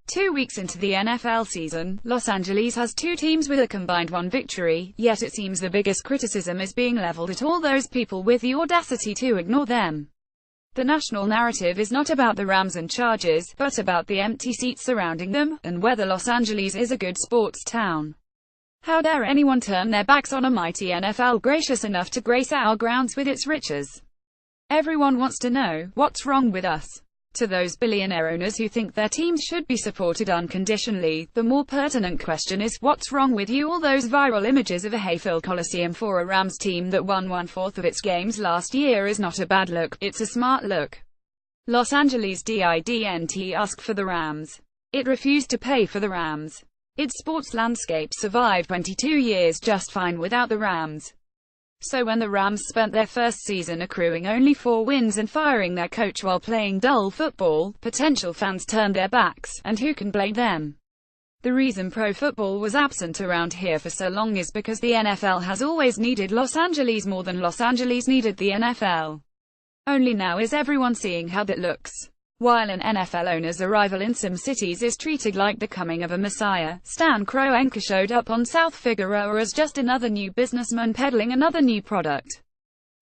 2 weeks into the NFL season, Los Angeles has two teams with a combined one victory, yet it seems the biggest criticism is being leveled at all those people with the audacity to ignore them. The national narrative is not about the Rams and Chargers, but about the empty seats surrounding them, and whether Los Angeles is a good sports town. How dare anyone turn their backs on a mighty NFL gracious enough to grace our grounds with its riches? Everyone wants to know, what's wrong with us? To those billionaire owners who think their teams should be supported unconditionally, the more pertinent question is, what's wrong with you? All those viral images of a hay-filled Coliseum for a Rams team that won 1/4 of its games last year is not a bad look, it's a smart look. Los Angeles didn't ask for the Rams. It refused to pay for the Rams. Its sports landscape survived 22 years just fine without the Rams. So when the Rams spent their first season accruing only 4 wins and firing their coach while playing dull football, potential fans turned their backs, and who can blame them? The reason pro football was absent around here for so long is because the NFL has always needed Los Angeles more than Los Angeles needed the NFL. Only now is everyone seeing how that looks. While an NFL owner's arrival in some cities is treated like the coming of a messiah, Stan Kroenke showed up on South Figueroa as just another new businessman peddling another new product.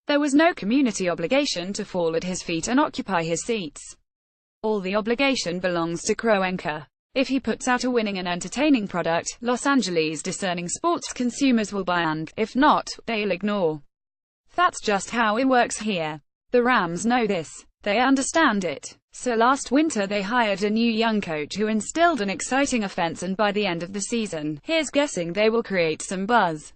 There was no community obligation to fall at his feet and occupy his seats. All the obligation belongs to Kroenke. If he puts out a winning and entertaining product, Los Angeles discerning sports consumers will buy, and, if not, they'll ignore. That's just how it works here. The Rams know this. They understand it. So last winter they hired a new young coach who instilled an exciting offense, and by the end of the season, here's guessing they will create some buzz.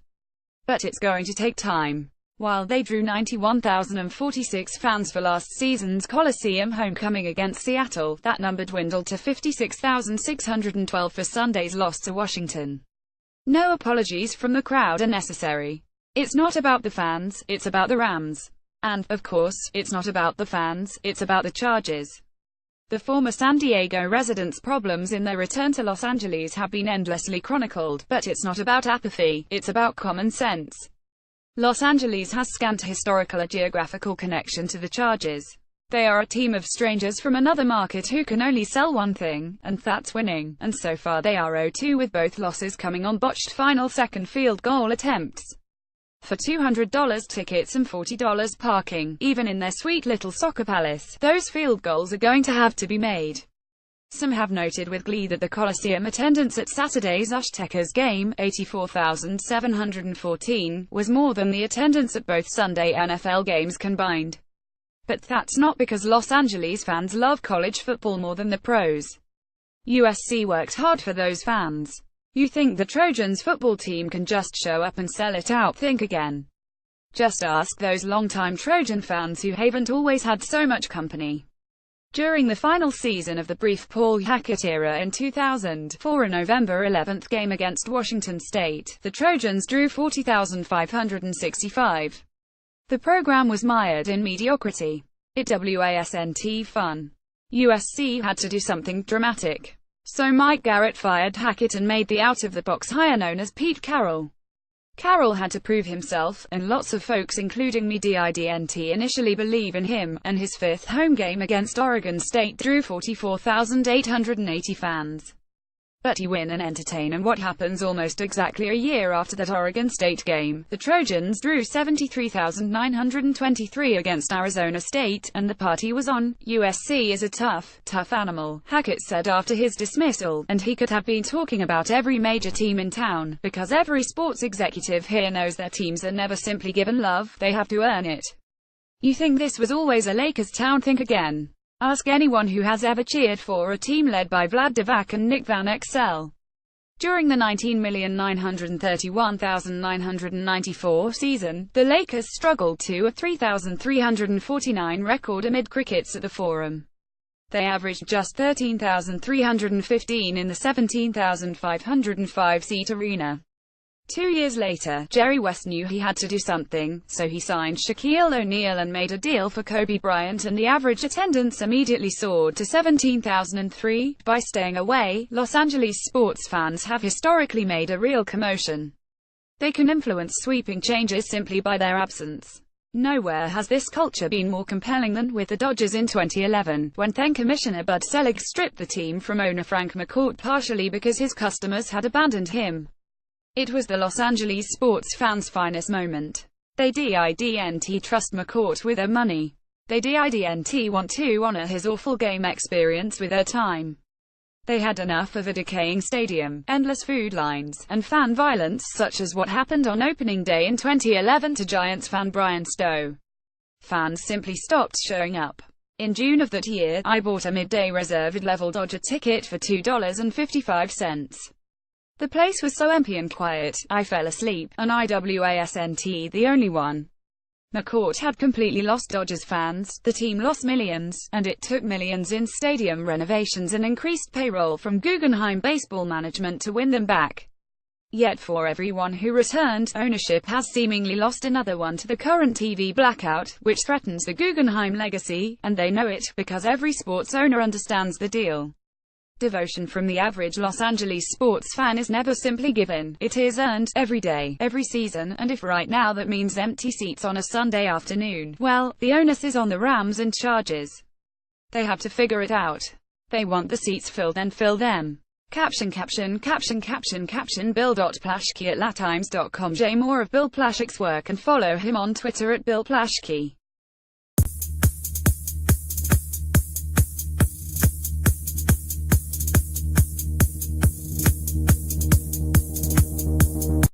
But it's going to take time. While they drew 91,046 fans for last season's Coliseum homecoming against Seattle, that number dwindled to 56,612 for Sunday's loss to Washington. No apologies from the crowd are necessary. It's not about the fans, it's about the Rams. And, of course, it's not about the fans, it's about the Chargers. The former San Diego residents' problems in their return to Los Angeles have been endlessly chronicled, but it's not about apathy, it's about common sense. Los Angeles has scant historical or geographical connection to the Chargers. They are a team of strangers from another market who can only sell one thing, and that's winning, and so far they are 0-2 with both losses coming on botched final second field goal attempts. For $200 tickets and $40 parking, even in their sweet little soccer palace, those field goals are going to have to be made. Some have noted with glee that the Coliseum attendance at Saturday's Aztecas game, 84,714, was more than the attendance at both Sunday NFL games combined. But that's not because Los Angeles fans love college football more than the pros. USC worked hard for those fans. You think the Trojans football team can just show up and sell it out? Think again. Just ask those longtime Trojan fans who haven't always had so much company. During the final season of the brief Paul Hackett era in 2000, for a November 11th game against Washington State, the Trojans drew 40,565. The program was mired in mediocrity. It wasn't fun. USC had to do something dramatic. So Mike Garrett fired Hackett and made the out-of-the-box hire known as Pete Carroll. Carroll had to prove himself, and lots of folks including me didn't initially believe in him, and his fifth home game against Oregon State drew 44,880 fans. But he win and entertain, and what happens almost exactly a year after that Oregon State game? The Trojans drew 73,923 against Arizona State, and the party was on. USC is a tough animal, Hackett said after his dismissal, and he could have been talking about every major team in town, because every sports executive here knows their teams are never simply given love, they have to earn it. You think this was always a Lakers town? Think again. Ask anyone who has ever cheered for a team led by Vlad Divac and Nick Van Exel. During the 19,931,994 season, the Lakers struggled to a 3,349 record amid crickets at the Forum. They averaged just 13,315 in the 17,505-seat arena. 2 years later, Jerry West knew he had to do something, so he signed Shaquille O'Neal and made a deal for Kobe Bryant, and the average attendance immediately soared to 17,003. By staying away, Los Angeles sports fans have historically made a real commotion. They can influence sweeping changes simply by their absence. Nowhere has this culture been more compelling than with the Dodgers in 2011, when then-Commissioner Bud Selig stripped the team from owner Frank McCourt partially because his customers had abandoned him. It was the Los Angeles sports fans' finest moment. They didn't trust McCourt with their money. They didn't want to honor his awful game experience with their time. They had enough of a decaying stadium, endless food lines, and fan violence such as what happened on opening day in 2011 to Giants fan Brian Stowe. Fans simply stopped showing up. In June of that year, I bought a midday reserved-level Dodger ticket for $2.55. The place was so empty and quiet, I fell asleep, and I wasn't the only one. McCourt had completely lost Dodgers fans, the team lost millions, and it took millions in stadium renovations and increased payroll from Guggenheim baseball management to win them back. Yet for everyone who returned, ownership has seemingly lost another one to the current TV blackout, which threatens the Guggenheim legacy, and they know it, because every sports owner understands the deal. Devotion from the average Los Angeles sports fan is never simply given, it is earned, every day, every season, and if right now that means empty seats on a Sunday afternoon, well, the onus is on the Rams and Chargers. They have to figure it out. They want the seats filled, then fill them. Caption Bill.Plaschke at latimes.com. J. More of Bill Plaschke's work and follow him on Twitter at Bill Plaschke.